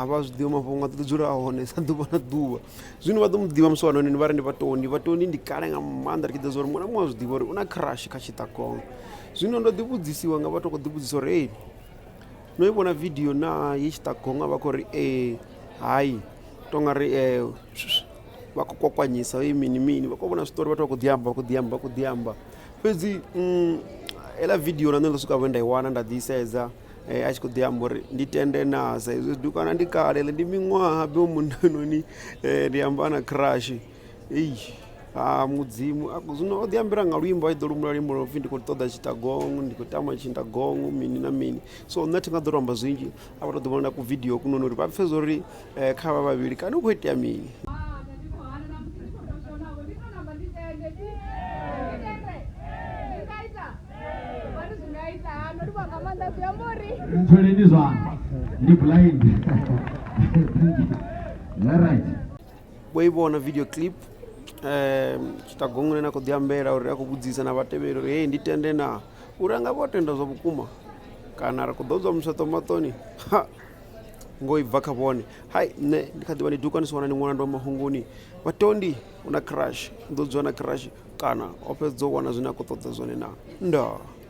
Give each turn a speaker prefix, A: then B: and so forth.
A: vha zwi ḓivha mafhungo a ḓo dzula hone sa ḓuvha na ḓuvha. Zwino vha ḓo mu ḓivha musi wanoni vha ri ndi vhatoni ndi kale nga maanḓa ri tshi ḓa zwa uri muṅwe na muṅwe a zwi ḓivha uri u na crush kha Chiṱagonga. Zwino ndo ḓi vhudzisiwa nga vhathu khou ḓi vhudzisa uri no i vhona video na ye Chiṱagonga vha khou ri hayi tonga ri vha khou kwakwanyisa mini vha khou vhona zwiṱori vhathu vha khou ḓi amba fhedzi hela video na nṋe ndo swika vhe nda i wana nda ḓi isedza a tshi khou ḓi amba uri ndi tende na sa izwi dukana ndi kale ndi miṅwaha be mundanoni ndi amba na crush mudzimu zwino o ḓi ambira nga luimbo a tshi ḓo lumbula luimbo lwa pfhi ndi khou ṱoḓa Chiṱagonga ndi khou tama Chiṱagonga mini na mini. So nṋe thi nga ḓo tou amba zwinzhi a vha to ḓi vhona na ku video kunoni uri vha pfhe zwa uri kha vha vhavhili kana u khou itea mini.
B: Ntholeni zwanga ndi blind. Alright.
A: Wo i vhona video clip Chiṱagonga ane a khou ḓi ambela uri a khou vhudzisa na vhatevheli uri ndi tende na uri a nga vho tenda zwa vhukuma kana ri khou ḓodzwa musweṱo maṱoni ngo i bva kha vhone. Hai nṋe ndi kha ḓi vha ndi duka ndi si wana ni ṅwana ndo mafhungoni vhatondi u na crush u ḓo dzula na crush kana o fhedza u wana zwine a khou ṱoḓa zwone na ndaa.